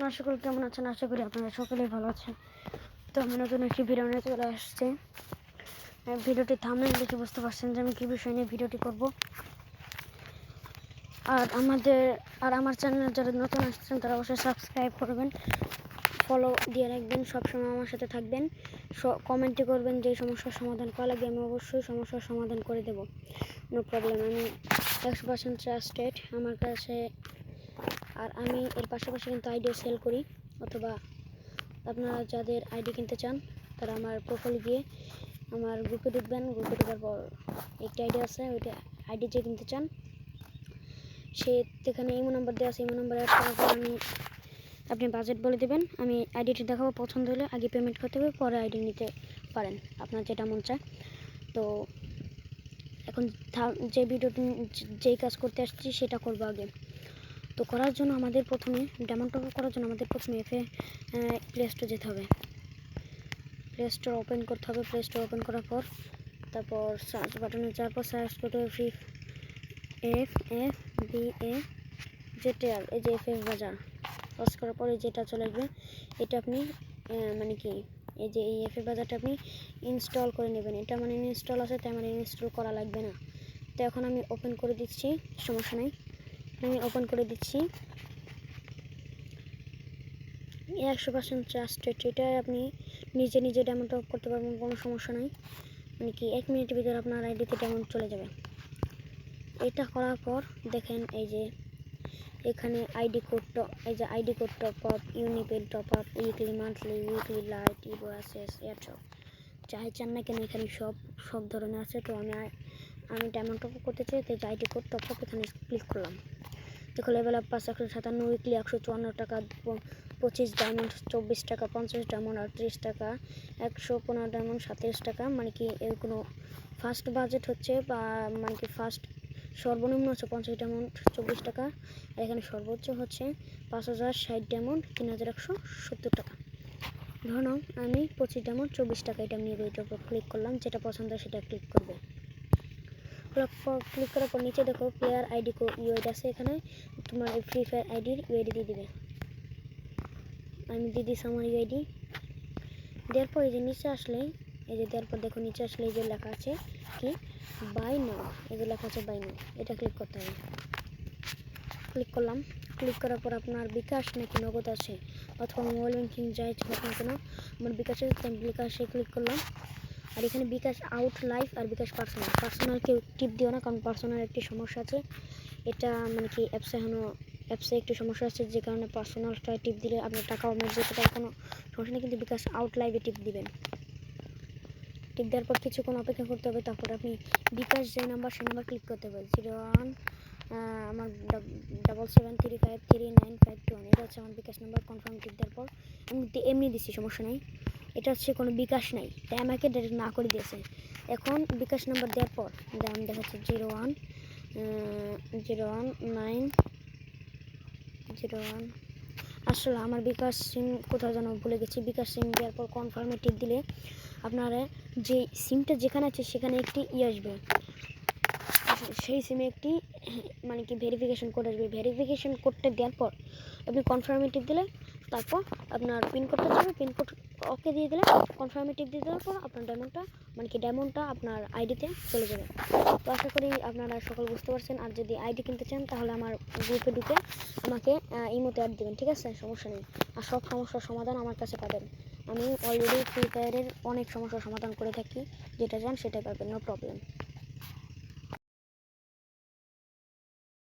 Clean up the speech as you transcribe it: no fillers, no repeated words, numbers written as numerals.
আপনারা সকলে কেমন আছেন? আশা করি আপনারা সকলেই ভালো আছেন। তো আমি নতুন একটি ভিডিও নিয়ে চলে আসছি। ভিডিওটি থাম্বনেল দেখে বুঝতে পারছেন যে আমি কী বিষয় নিয়ে ভিডিওটি করব। আর আমার চ্যানেলে যারা নতুন আসছেন তারা অবশ্যই সাবস্ক্রাইব করবেন, ফলো দিয়ে রাখবেন, সবসময় আমার সাথে থাকবেন, কমেন্টে করবেন যে সমস্যার সমাধান করা লাগে, আমি অবশ্যই সমস্যার সমাধান করে দেব, নো প্রবলেম। আমি 100% ট্রাস্টেড আমার কাছে। আর আমি এর পাশাপাশি কিন্তু আইডিও সেল করি, অথবা আপনারা যাদের আইডি কিনতে চান তারা আমার প্রোফাইলে গিয়ে আমার গ্রুপে ঢুকবেন। গ্রুপে ঢোকার পর একটা আইডি আছে, ওইটা আইডি যে কিনতে চান সে এখানে ইমো নাম্বার দেওয়া আছে, ইমো নাম্বার অ্যাড করার পর আপনি বাজেট বলে দেবেন, আমি আইডিটি দেখাবো। পছন্দ হলে আগে পেমেন্ট করতে হবে, পরে আইডি নিতে পারেন, আপনার যেটা মন চায়। তো এখন যে ভিডিওটি যেই কাজ করতে আসছি সেটা করবো আগে। তো করার জন্য আমাদের প্রথমে ডেমনটা করার জন্য আমাদের প্রথমে প্লে স্টোর যেতে হবে। প্লে স্টোর ওপেন করতে হবে। প্লে স্টোর ওপেন করার পর তারপর সার্চ বাটনে যাওয়ার পর সার্চ করতে হবে ফ্রি FFBAZR, এই যে FF বাজার। সার্চ করার পরে যেটা চলে আসবে এটা আপনি মানে কি এই যে এই FF বাজারটা আপনি ইনস্টল করে নেবেন। এটা মানে ইনস্টল আছে, তাই মানে ইনস্টল করা লাগবে না। তো এখন আমি ওপেন করে দিচ্ছি, সমস্যা নেই, আমি ওপেন করে দিচ্ছি। 100% ট্রাস্টেড, এটা আপনি নিজে ডেমনটা করতে পারবেন, কোনো সমস্যা নাই। মানে কি 1 মিনিটের ভিতরে আপনার আইডিতে ডেমন চলে যাবে। এটা করার পর দেখেন এই যে এখানে আইডি কোড, এই যে আইডি কোড টপ আপ, ইউনিপেড top up, weekly, monthly, weekly, lite, evo, access, airdrop, চাই চান না কেন এখানে সব ধরনের আছে। তো আমি ডেমন টপ করতে চাই, তাই যে আইডি কোড টপ আপ এখানে ক্লিক করলাম। দেখো লেভেল আপ 557, উইকলি 154 টাকা, 25 ডায়মন্ড 24 টাকা, 50 ডায়মন্ড 38 টাকা, 115 ডায়মন্ড 27 টাকা। মানে কি এর কোনো ফার্স্ট বাজেট হচ্ছে, বা মানে কি ফার্স্ট সর্বনিম্ন হচ্ছে 50 ডায়মন্ড 24 টাকা, আর এখানে সর্বোচ্চ হচ্ছে 5060 ডায়মন্ড 3170 টাকা। ধরুন আমি 25 ডায়মন্ড 24 টাকা এটা নিয়ে এটার উপর ক্লিক করলাম, যেটা পছন্দ সেটা ক্লিক করবে। ক্লিক করার পর নিচে দেখো প্লেয়ার আইডি ইউআইডি আছে, এখানে তোমার এই ফ্রি ফায়ার আইডির ইউআইডি দিয়ে দিবে। আমি দিয়ে দিচ্ছি আমার ইউআইডি। দেওয়ার পর এই যে নিচে আসলে এই যে দেওয়ার পর দেখো নিচে আসলে এই যে লেখা আছে কি বাই নাও, এই যে লেখা আছে বাই নাও, এটা ক্লিক করতে হবে। ক্লিক করলাম। ক্লিক করার পর আপনার বিকাশ নাকি নগদ আছে অথবা মোবাইল ব্যাংকিং যাই হোক না কেন, আমার বিকাশে বিকাশে ক্লিক করলাম। আর এখানে বিকাশ আউট লাইফ আর বিকাশ পার্সোনাল কেউ টিপ দিও না, কারণ পার্সোনাল একটি সমস্যা আছে। এটা মানে কি অ্যাপসে একটু সমস্যা আছে, যে কারণে পার্সোনালটা টিপ দিলে আপনার টাকাও মেরে যেতে পারে, কোনো সমস্যা নেই। কিন্তু বিকাশ আউট লাইভে টিপ দিবেন। টিপ দেওয়ার পর কিছুক্ষণ অপেক্ষা করতে হবে। তারপর আপনি বিকাশ যে নাম্বার সেই নাম্বার ক্লিক করতে হবে, 01 আমার 77353951, এটা হচ্ছে আমার বিকাশ নাম্বার। কনফার্ম টিপ দেওয়ার পর আমি এমনি দিচ্ছি, সমস্যা নেই। এটা হচ্ছে কোনো বিকাশ নাই, তাই আমাকে ডাইরেক্ট না করে দিয়েছে। এখন বিকাশ নাম্বার দেওয়ার পর দাম দেখাচ্ছে 010901। আসলে আমার বিকাশ সিম কোথাও যেন ভুলে গেছি। বিকাশ সিম দেওয়ার পর কনফার্মে টিপ দিলে আপনারা যে সিমটা যেখানে আছে সেখানে একটি আসবে, সেই সিমে একটি মানে কি ভেরিফিকেশন কোড আসবে। ভেরিফিকেশন কোডটা দেওয়ার পর আপনি কনফার্মে টিপ দিলে তারপর আপনার পিন কোডটা যাবে, পিন কোড ওকে দিয়ে দিলে কনফার্মে টিপ দিয়ে দেওয়ার পর আপনার ডায়মন্ডটা আপনার আইডিতে চলে যাবে। তো আশা করি আপনারা সকল বুঝতে পারছেন। আর যদি আইডি কিনতে চান তাহলে আমার গ্রুপে ঢুকে আমাকে ইমোতে অ্যাড দেবেন, ঠিক আছে? সমস্যা নেই। আর সব সমস্যার সমাধান আমার কাছে পাবেন। আমি অলরেডি ফ্রি ফায়ারের অনেক সমস্যার সমাধান করে থাকি, যেটা চান সেটা পাবেন, নো প্রবলেম।